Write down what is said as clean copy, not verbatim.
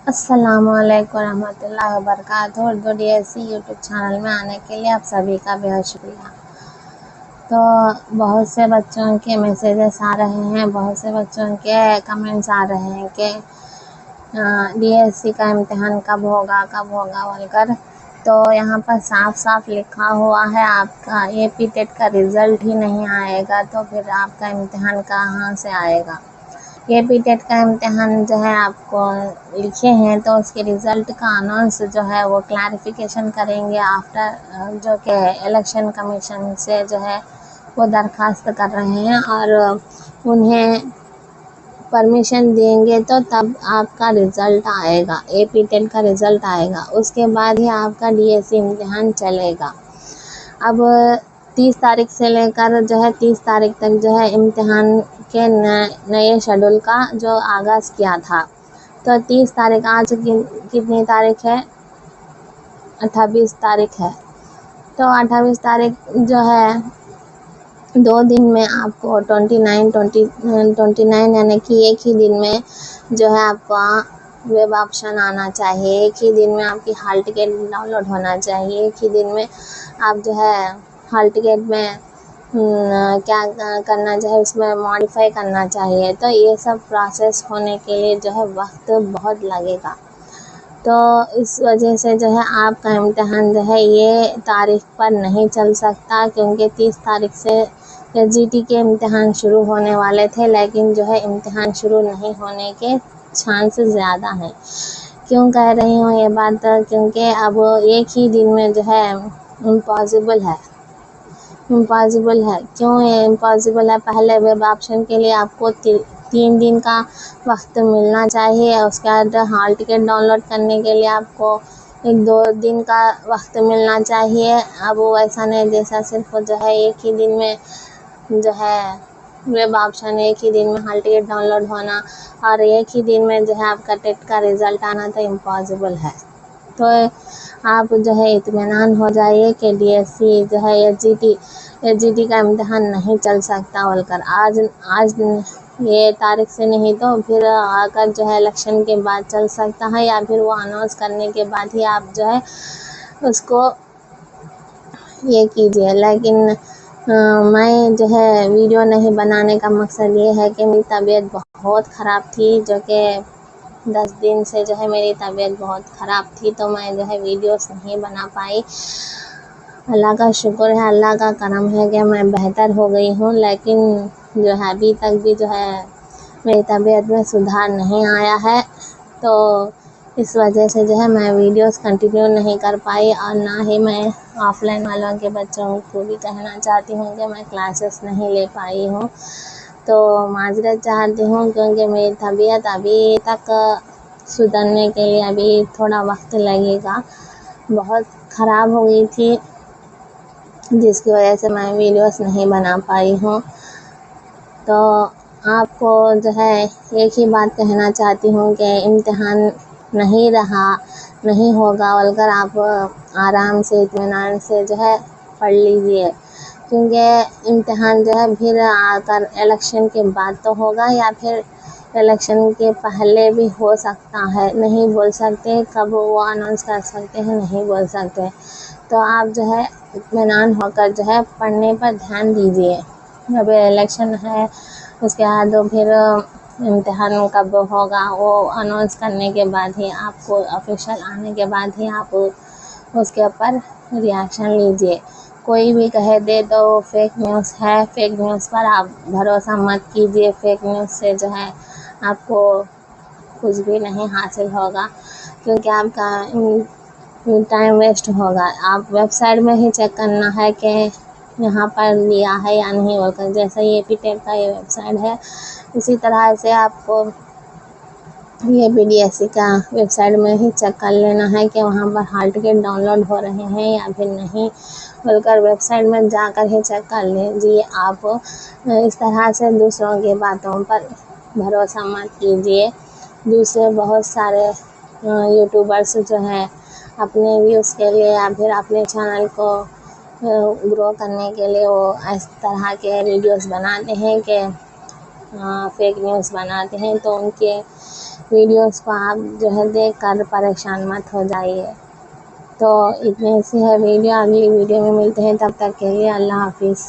अस्सलामुअलैकुम रहमतुल्लाहि व बरकातुहू। उर्दू डीएससी यूट्यूब चैनल में आने के लिए आप सभी का बेहद शुक्रिया। तो बहुत से बच्चों के मैसेजेस आ रहे हैं, बहुत से बच्चों के कमेंट्स आ रहे हैं कि डीएससी का इम्तिहान कब होगा बोलकर। तो यहाँ पर साफ साफ लिखा हुआ है आपका एपी टेट का रिज़ल्ट ही नहीं आएगा तो फिर आपका इम्तिहान कहाँ से आएगा। एपी टेट का इम्तिहान जो है आपको लिखे हैं तो उसके रिज़ल्ट का अनाउंस जो है वो क्लैरिफिकेशन करेंगे आफ्टर, जो कि इलेक्शन कमीशन से जो है वो दरख्वास्त कर रहे हैं और उन्हें परमिशन देंगे तो तब आपका रिज़ल्ट आएगा, एपी टेट का रिज़ल्ट आएगा। उसके बाद ही आपका डीएससी इम्तिहान चलेगा। अब 30 तारीख से लेकर जो है 30 तारीख तक जो है इम्तिहान के नए शेड्यूल का जो आगाज़ किया था। तो 30 तारीख आज कितनी तारीख है? 28 तारीख है। तो 28 तारीख जो है 2 दिन में आपको 29 यानी कि एक ही दिन में जो है आपका वेब ऑप्शन आना चाहिए, एक ही दिन में आपकी हॉल टिकट डाउनलोड होना चाहिए, एक ही दिन में आप जो है हॉल टिकट में क्या करना चाहिए, उसमें मॉडिफाई करना चाहिए। तो ये सब प्रोसेस होने के लिए जो है वक्त बहुत लगेगा। तो इस वजह से जो है आपका इम्तिहान जो है ये तारीख पर नहीं चल सकता, क्योंकि 30 तारीख से एसजीटी के इम्तिहान शुरू होने वाले थे, लेकिन जो है इम्तिहान शुरू नहीं होने के चांसेस ज़्यादा हैं। क्यों कह रही हूँ ये बात? क्योंकि अब एक ही दिन में जो है इम्पॉसिबल है। क्यों ये इम्पॉसिबल है? पहले वेब ऑप्शन के लिए आपको 3 दिन का वक्त मिलना चाहिए, उसके बाद हॉल टिकट डाउनलोड करने के लिए आपको 1-2 दिन का वक्त मिलना चाहिए। अब वैसा नहीं, जैसा सिर्फ जो है एक ही दिन में जो है वेब ऑप्शन, एक ही दिन में हॉल टिकट डाउनलोड होना और एक ही दिन में जो है आपका टेट का रिज़ल्ट आना तो इम्पॉसिबल है। तो आप जो है इत्मीनान हो जाइए कि डीएससी जो है एसजीटी का इम्तिहान नहीं चल सकता बोलकर। आज ये तारीख से नहीं तो फिर आकर जो है इलेक्शन के बाद चल सकता है, या फिर वो अनाउंस करने के बाद ही आप जो है उसको ये कीजिए। लेकिन मैं जो है वीडियो नहीं बनाने का मकसद ये है कि मेरी तबीयत बहुत ख़राब थी, जो कि 10 दिन से जो है मेरी तबीयत बहुत ख़राब थी, तो मैं जो है वीडियोस नहीं बना पाई। अल्लाह का शुक्र है, अल्लाह का करम है कि मैं बेहतर हो गई हूँ, लेकिन जो है अभी तक भी जो है मेरी तबीयत में सुधार नहीं आया है। तो इस वजह से जो है मैं वीडियोस कंटिन्यू नहीं कर पाई और ना ही मैं ऑफलाइन वालों के बच्चों को भी कहना चाहती हूँ कि मैं क्लासेस नहीं ले पाई हूँ। तो माजरत चाहती हूँ, क्योंकि मेरी तबीयत अभी तक सुधरने के लिए अभी थोड़ा वक्त लगेगा। बहुत ख़राब हो गई थी, जिसकी वजह से मैं वीडियोस नहीं बना पाई हूँ। तो आपको जो है एक ही बात कहना चाहती हूँ कि इम्तिहान नहीं होगा बोलकर आप आराम से इत्मीनान से जो है पढ़ लीजिए, क्योंकि इम्तिहान जो है फिर आकर इलेक्शन के बाद तो होगा या फिर इलेक्शन के पहले भी हो सकता है। नहीं बोल सकते कब वो अनाउंस कर सकते हैं, नहीं बोल सकते। तो आप जो है इत्मीनान होकर जो है पढ़ने पर ध्यान दीजिए। अब इलेक्शन है, उसके बाद फिर इम्तिहान कब होगा वो अनाउंस करने के बाद ही, आपको ऑफिशियल आने के बाद ही आप उसके ऊपर रिएक्शन लीजिए। कोई भी कह दे तो फेक न्यूज़ है, फेक न्यूज़ पर आप भरोसा मत कीजिए। फेक न्यूज़ से जो है आपको कुछ भी नहीं हासिल होगा, क्योंकि आपका टाइम वेस्ट होगा। आप वेबसाइट में ही चेक करना है कि यहाँ पर लिया है या नहीं होकर। जैसे ये एपी टेट का ये वेबसाइट है, इसी तरह से आपको ये डीएससी का वेबसाइट में ही चेक कर लेना है कि वहाँ पर हॉल टिकट डाउनलोड हो रहे हैं या फिर नहीं बोलकर वेबसाइट में जाकर ही चेक कर लीजिए। आप इस तरह से दूसरों की बातों पर भरोसा मत कीजिए। दूसरे बहुत सारे यूट्यूबर्स जो हैं अपने व्यूज़ के लिए या फिर अपने चैनल को ग्रो करने के लिए वो इस तरह के वीडियोस बनाते हैं कि फेक न्यूज़ बनाते हैं, तो उनके वीडियोस को आप जो है देख कर परेशान मत हो जाइए। तो इतने से है वीडियो, अगली वीडियो में मिलते हैं, तब तक के लिए अल्लाह हाफिज़।